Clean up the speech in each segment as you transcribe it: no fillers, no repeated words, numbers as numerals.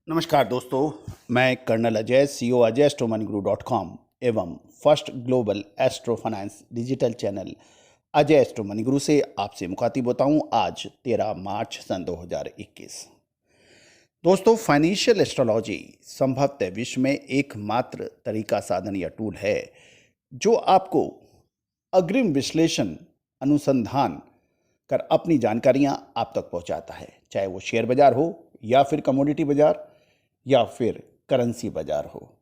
नमस्कार दोस्तों, मैं colonel Ajay, CEO Ajay Astromoneyguru dot com एवं first global astro finance digital channel Ajay Astromoneyguru से आपसे मुखातिब होता हूं। आज 13 मार्च सन 2021। दोस्तों, फाइनेंशियल एस्ट्रोलॉजी संभवतः विश्व में एकमात्र तरीका, साधन या टूल है जो आपको अग्रिम विश्लेषण, अनुसंधान कर अपनी जानकारियां आप तक पहुंचाता है, चाहे वो शेयर बाजार हो या फिर कमोडिटी बाजार या फिर करेंसी बाजार हो।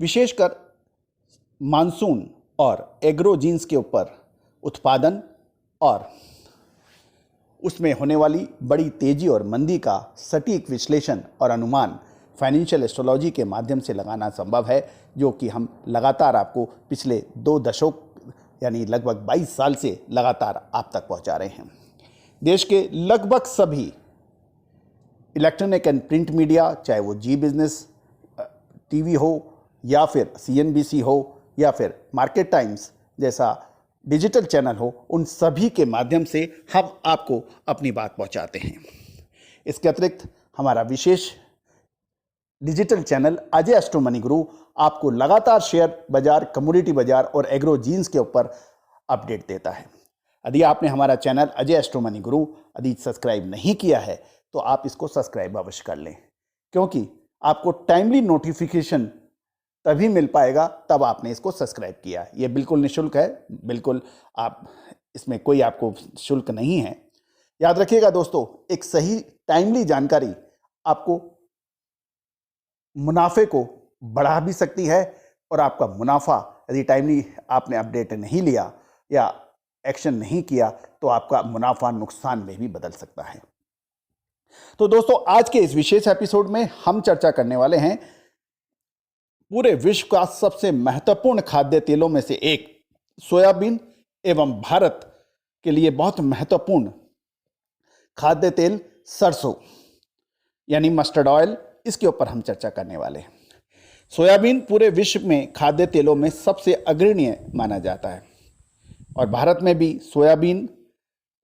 विशेषकर मानसून और एग्रो जीन्स के ऊपर उत्पादन और उसमें होने वाली बड़ी तेजी और मंदी का सटीक विश्लेषण और अनुमान फाइनेंशियल एस्ट्रोलॉजी के माध्यम से लगाना संभव है, जो कि हम लगातार आपको पिछले 2 दशक यानी लगभग 22 साल से लगातार आप तक पहुंचा रहे हैं। देश के लगभग सभी इलेक्ट्रॉनिक एंड प्रिंट मीडिया, चाहे वो जी बिजनेस टीवी हो या फिर CNBC हो या फिर मार्केट टाइम्स जैसा डिजिटल चैनल हो, उन सभी के माध्यम से हम आपको अपनी बात पहुंचाते हैं। इसके अतिरिक्त हमारा विशेष डिजिटल चैनल अजय एस्ट्रोमनीगुरु आपको लगातार शेयर बाजार, कमोडिटी बाजार और एग्रो जीन्स के ऊपर अपडेट देता है। यदि आपने हमारा चैनल अजय एस्ट्रोमनीगुरु यदि सब्सक्राइब नहीं किया है तो आप इसको सब्सक्राइब अवश्य कर लें, क्योंकि आपको टाइमली नोटिफिकेशन तभी मिल पाएगा तब आपने इसको सब्सक्राइब किया। ये बिल्कुल निःशुल्क है, बिल्कुल आप इसमें कोई आपको शुल्क नहीं है। याद रखिएगा दोस्तों, एक सही टाइमली जानकारी आपको मुनाफे को बढ़ा भी सकती है और आपका मुनाफा यदि टाइमली आपने अपडेट नहीं लिया या एक्शन नहीं किया तो आपका मुनाफा नुकसान में भी बदल सकता है। तो दोस्तों, आज के इस विशेष एपिसोड में हम चर्चा करने वाले हैं पूरे विश्व का सबसे महत्वपूर्ण खाद्य तेलों में से एक सोयाबीन एवं भारत के लिए बहुत महत्वपूर्ण खाद्य तेल सरसों यानी मस्टर्ड ऑयल, इसके ऊपर हम चर्चा करने वाले हैं। सोयाबीन पूरे विश्व में खाद्य तेलों में सबसे अग्रणी माना जाता है और भारत में भी soybean,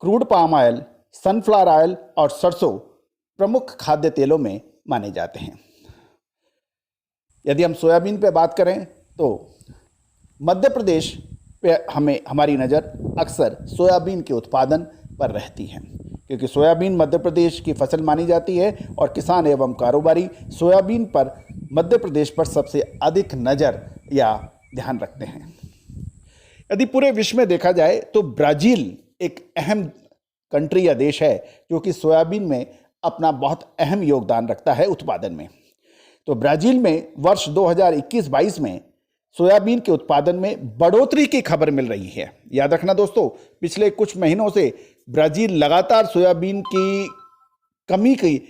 crude palm oil, sunflower oil और सरसों प्रमुख खाद्य तेलों में माने जाते हैं। यदि हम सोयाबीन पे बात करें तो मध्य प्रदेश पे हमारी नज़र अक्सर सोयाबीन के उत्पादन पर रहती है, क्योंकि सोयाबीन मध्य प्रदेश की फसल मानी जाती है और किसान एवं कारोबारी सोयाबीन पर मध्य प्रदेश पर सबसे अधिक नज़र या ध्यान रखते हैं। यदि पूरे विश्व में देखा जाए तो ब्राज़ील एक अहम कंट्री या देश है जो कि सोयाबीन में अपना बहुत अहम योगदान रखता है उत्पादन में। तो ब्राज़ील में वर्ष 2021-22 में सोयाबीन के उत्पादन में बढ़ोतरी की खबर मिल रही है। याद रखना दोस्तों, पिछले कुछ महीनों से ब्राज़ील लगातार सोयाबीन की कमी की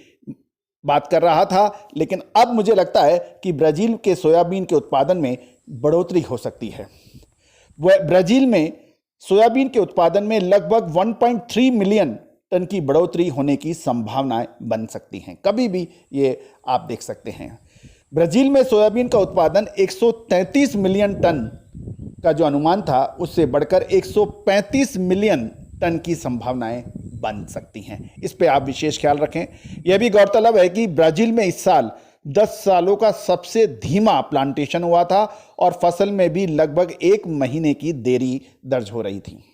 बात कर रहा था, लेकिन अब मुझे लगता है कि ब्राज़ील के सोयाबीन के उत्पादन में बढ़ोतरी हो सकती है। ब्राज़ील में सोयाबीन के उत्पादन में लगभग 1.3 मिलियन टन की बढ़ोतरी होने की संभावनाएं बन सकती हैं। कभी भी ये आप देख सकते हैं। ब्राज़ील में सोयाबीन का उत्पादन 133 मिलियन टन का जो अनुमान था, उससे बढ़कर 135 मिलियन टन की संभावनाएं बन सकती हैं। इस पे आप विशेष ख्याल रखें। यह भी गौरतलब है कि ब्राज़ील में इस साल 10 सालों का सबसे धीमा प्लांटेशन हुआ था और फसल में भी लगभग 1 महीने की देरी दर्ज हो रही थी।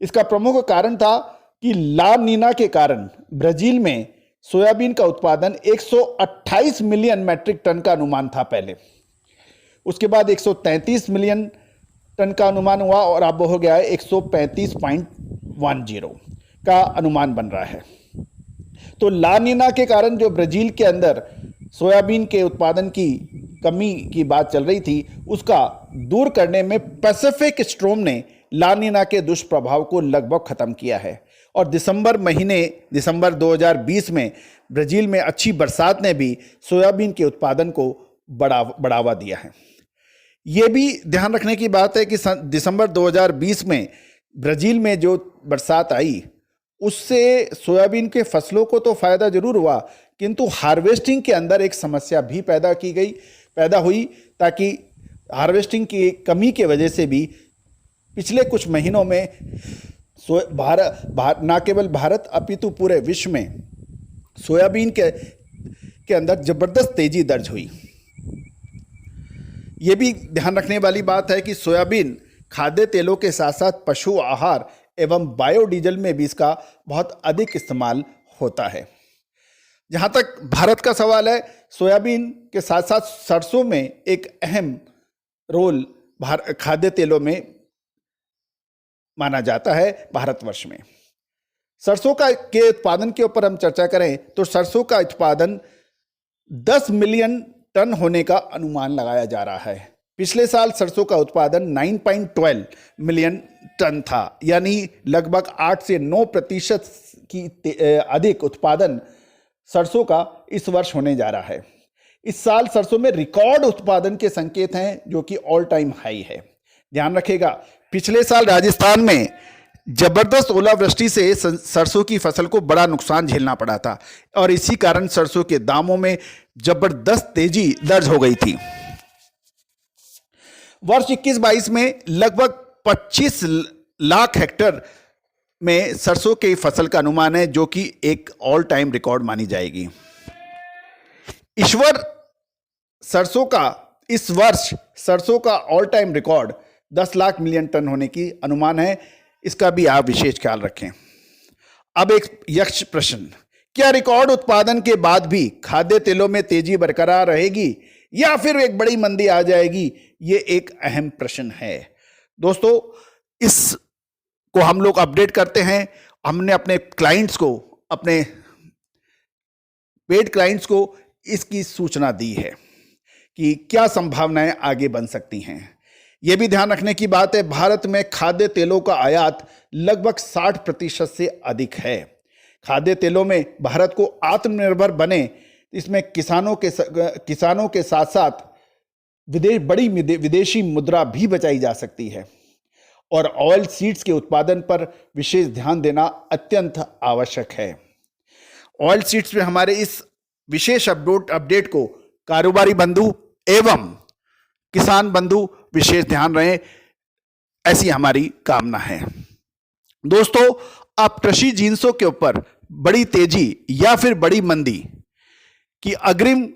इसका प्रमुख कारण था कि ला नीना के कारण ब्राज़ील में सोयाबीन का उत्पादन 128 मिलियन मैट्रिक टन का अनुमान था पहले। उसके बाद 133 मिलियन टन का अनुमान हुआ और अब हो गया है 135.10 का अनुमान बन रहा है। तो ला नीना के कारण जो ब्राज़ील के अंदर सोयाबीन के उत्पादन की कमी की बात चल रही थी, उसका दूर करने में पैसिफिक स्टॉर्म ने ला नीना के दुष्प्रभाव को लगभग खत्म किया है और दिसंबर 2020 में ब्राज़ील में अच्छी बरसात ने भी सोयाबीन के उत्पादन को बढ़ावा दिया है। ये भी ध्यान रखने की बात है कि दिसंबर 2020 में ब्राज़ील में जो बरसात आई, उससे सोयाबीन के फसलों को तो फायदा जरूर हुआ, किंतु हार्वेस्टिंग के अंदर एक समस्या भी पैदा हुई, ताकि हार्वेस्टिंग की कमी के वजह से भी पिछले कुछ महीनों में न केवल भारत अपितु पूरे विश्व में सोयाबीन के के अंदर जबरदस्त तेजी दर्ज हुई। ये भी ध्यान रखने वाली बात है कि सोयाबीन खाद्य तेलों के साथ साथ पशु आहार एवं बायोडीजल में भी इसका बहुत अधिक इस्तेमाल होता है। जहाँ तक भारत का सवाल है, सोयाबीन के साथ साथ सरसों में एक अहम रोल खाद्य तेलों में माना जाता है भारतवर्ष में। सरसों के उत्पादन के ऊपर हम चर्चा करें तो सरसों का उत्पादन 10 मिलियन टन होने का अनुमान लगाया जा रहा है। पिछले साल सरसों का उत्पादन 9.12 मिलियन टन था, यानी लगभग 8 से 9% की अधिक उत्पादन सरसों का इस वर्ष होने जा रहा है। इस साल सरसों में रिकॉर्ड उत्पादन के संकेत हैं, जो कि ऑल टाइम हाई है। ध्यान रखिएगा, पिछले साल राजस्थान में जबरदस्त ओलावृष्टि से सरसों की फसल को बड़ा नुकसान झेलना पड़ा था और इसी कारण सरसों के दामों में जबरदस्त तेजी दर्ज हो गई थी। वर्ष 21-22 में लगभग 25 लाख हेक्टेयर में सरसों की फसल का अनुमान है, जो कि एक ऑल टाइम रिकॉर्ड मानी जाएगी। ईश्वर सरसों का इस वर्ष सरसों का all time record 10 lakh million ton होने की अनुमान है, इसका भी आप विशेष ख्याल रखें। अब एक यक्ष प्रश्न, क्या रिकॉर्ड उत्पादन के बाद भी खाद्य तेलों में तेजी बरकरार रहेगी या फिर एक बड़ी मंदी आ जाएगी? ये एक अहम प्रश्न है। दोस्तों, इस को हम लोग अपडेट करते हैं। हमने अपने क्लाइंट्स को, अपने पेड क्लाइंट्स को इसकी सूचना दी है कि क्या संभावनाएं आगे बन सकती हैं। यह भी ध्यान रखने की बात है, भारत में खाद्य तेलों का आयात लगभग 60% से अधिक है। खाद्य तेलों में भारत को आत्मनिर्भर बने, इसमें किसानों के साथ साथ बड़ी विदेशी मुद्रा भी बचाई जा सकती है और ऑयल सीड्स के उत्पादन पर विशेष ध्यान देना अत्यंत आवश्यक है। ऑयल सीड्स में हमारे इस विशेष अपडेट को कारोबारी बंधु एवं किसान बंधु विशेष ध्यान रहे, ऐसी हमारी कामना है। दोस्तों, आप कृषि जिन्सों के ऊपर बड़ी तेजी या फिर बड़ी मंदी की अग्रिम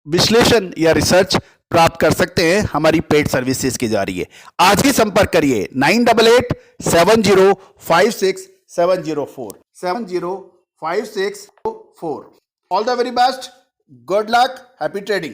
विश्लेषण या रिसर्च प्राप्त कर सकते हैं हमारी पेड सर्विसेज के जरिए। आज ही संपर्क करिए 9887056704 70564। All the very best, good luck, happy trading.